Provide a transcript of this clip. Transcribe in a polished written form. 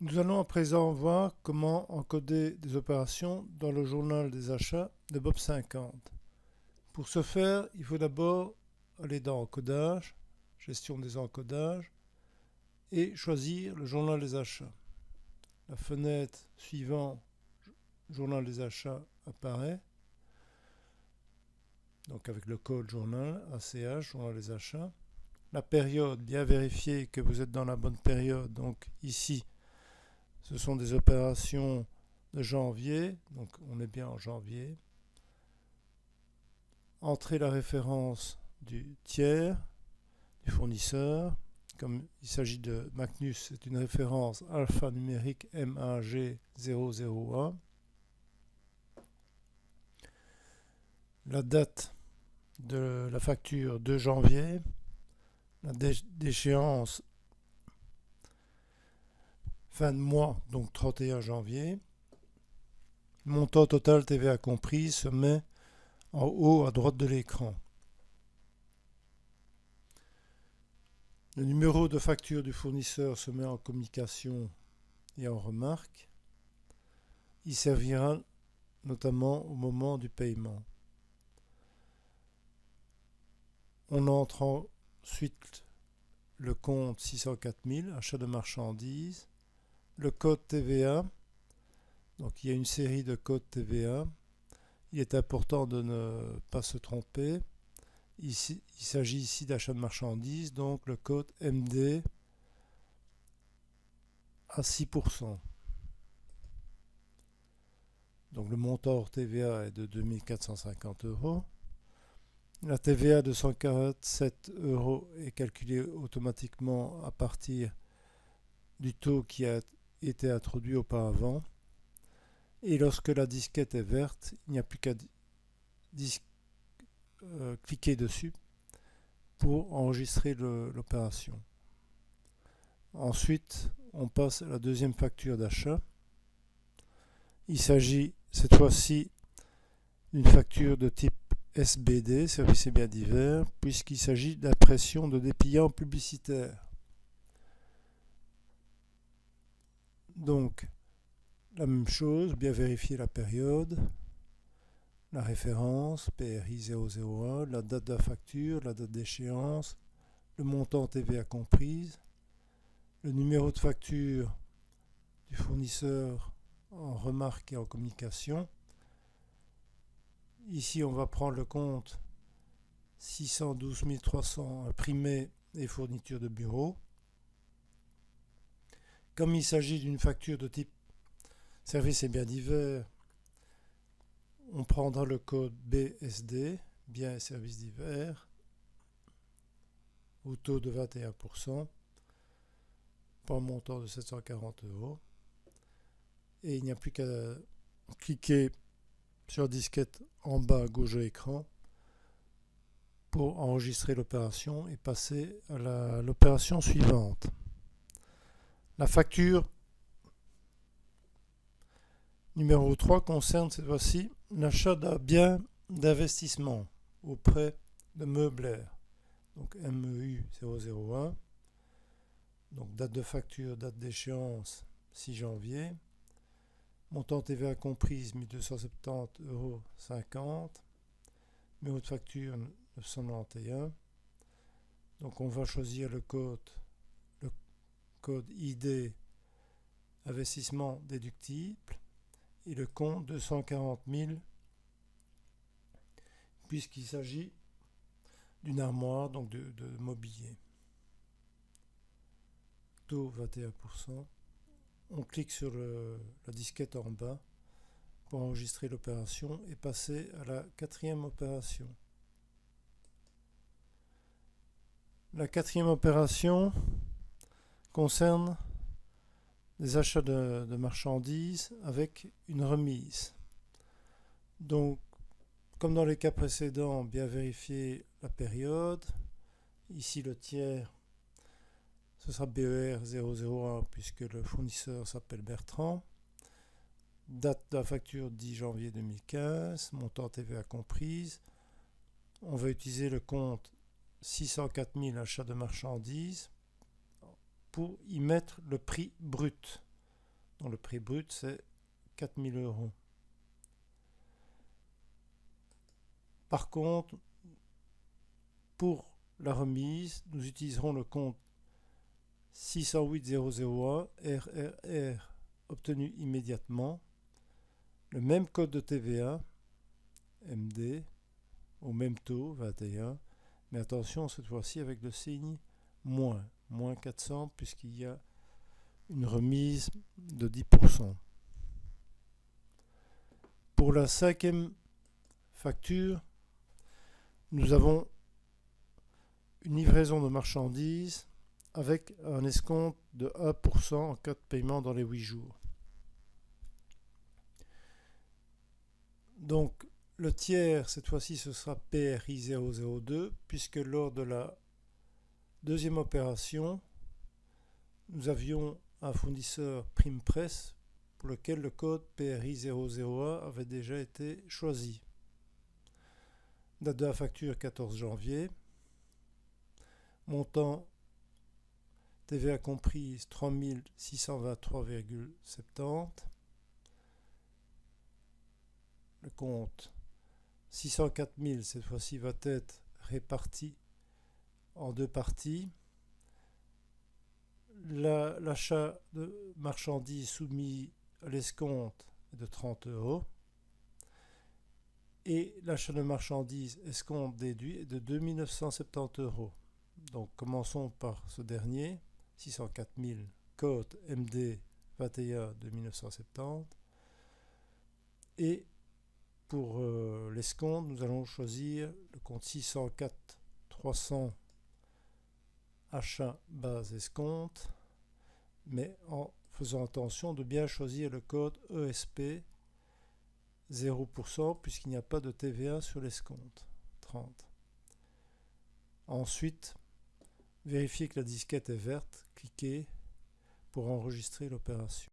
Nous allons à présent voir comment encoder des opérations dans le journal des achats de Bob 50. Pour ce faire, il faut d'abord aller dans Encodage, Gestion des encodages et choisir le journal des achats. La fenêtre suivant Journal des achats apparaît, donc avec le code journal ACH, Journal des achats. La période, bien vérifier que vous êtes dans la bonne période, donc ici ce sont des opérations de janvier, donc on est bien en janvier. Entrez la référence du tiers, du fournisseur. Comme il s'agit de Magnus, c'est une référence alphanumérique MAG001. La date de la facture 2 janvier, la déchéance fin de mois, donc 31 janvier. Montant total TVA compris se met en haut à droite de l'écran. Le numéro de facture du fournisseur se met en communication et en remarque. Il servira notamment au moment du paiement. On entre ensuite le compte 604 000, achat de marchandises, le code TVA. Donc il y a une série de codes TVA. Il est important de ne pas se tromper. Ici, il s'agit ici d'achat de marchandises, donc le code MD à 6%. Donc le montant hors TVA est de 2 450 €. La TVA de 147 € est calculée automatiquement à partir du taux qui a été introduit auparavant. Et lorsque la disquette est verte, il n'y a plus qu'à cliquer dessus pour enregistrer l'opération. Ensuite, on passe à la deuxième facture d'achat. Il s'agit cette fois-ci d'une facture de type SBD, services et biens divers, puisqu'il s'agit d'impression de dépliants publicitaires. Donc, la même chose, bien vérifier la période, la référence, PRI 001, la date de la facture, la date d'échéance, le montant TVA comprise, le numéro de facture du fournisseur en remarque et en communication. Ici, on va prendre le compte 612 300 imprimés et fournitures de bureau. Comme il s'agit d'une facture de type services et biens divers, on prendra le code BSD, biens et services divers, au taux de 21%, pour un montant de 740 €. Et il n'y a plus qu'à cliquer sur la disquette en bas à gauche de l'écran pour enregistrer l'opération et passer à l'opération suivante. La facture numéro 3 concerne cette fois-ci l'achat d'un bien d'investissement auprès de Meublair. Donc MEU 001. Donc date de facture, date d'échéance 6 janvier. Montant TVA comprise 1270,50 €. Numéro de facture 991. Donc on va choisir le code ID investissement déductible et le compte 240 000 puisqu'il s'agit d'une armoire, donc de mobilier. Taux 21%. On clique sur la disquette en bas pour enregistrer l'opération et passer à la quatrième opération. La quatrième opération concerne des achats de marchandises avec une remise. Donc, comme dans les cas précédents, bien vérifier la période. Ici, le tiers, ce sera BER 001 puisque le fournisseur s'appelle Bertrand. Date de la facture 10 janvier 2015, montant TVA comprise. On va utiliser le compte 604 000 achats de marchandises pour y mettre le prix brut. dont le prix brut c'est 4000 €. Par contre, pour la remise, nous utiliserons le compte 608001 RRR obtenu immédiatement, le même code de TVA, MD, au même taux, 21, mais attention cette fois-ci avec le signe moins 400 puisqu'il y a une remise de 10%. Pour la cinquième facture, nous avons une livraison de marchandises avec un escompte de 1% en cas de paiement dans les 8 jours. Donc le tiers, cette fois-ci, ce sera PRI 002, puisque lors de la deuxième opération, nous avions un fournisseur Primepress pour lequel le code PRI 001 avait déjà été choisi. Date de la facture 14 janvier. Montant TVA comprise 3623,70. Le compte 604 000 cette fois-ci va être réparti en deux parties. L'achat de marchandises soumis à l'escompte est de 30 € et l'achat de marchandises escompte déduit est de 2 970 €. Donc commençons par ce dernier, 604 000, code MD 21 de 1970. Et pour l'escompte, nous allons choisir le compte 604 300 achat base escompte, mais en faisant attention de bien choisir le code ESP 0% puisqu'il n'y a pas de TVA sur l'escompte 30. Ensuite, vérifiez que la disquette est verte, cliquez pour enregistrer l'opération.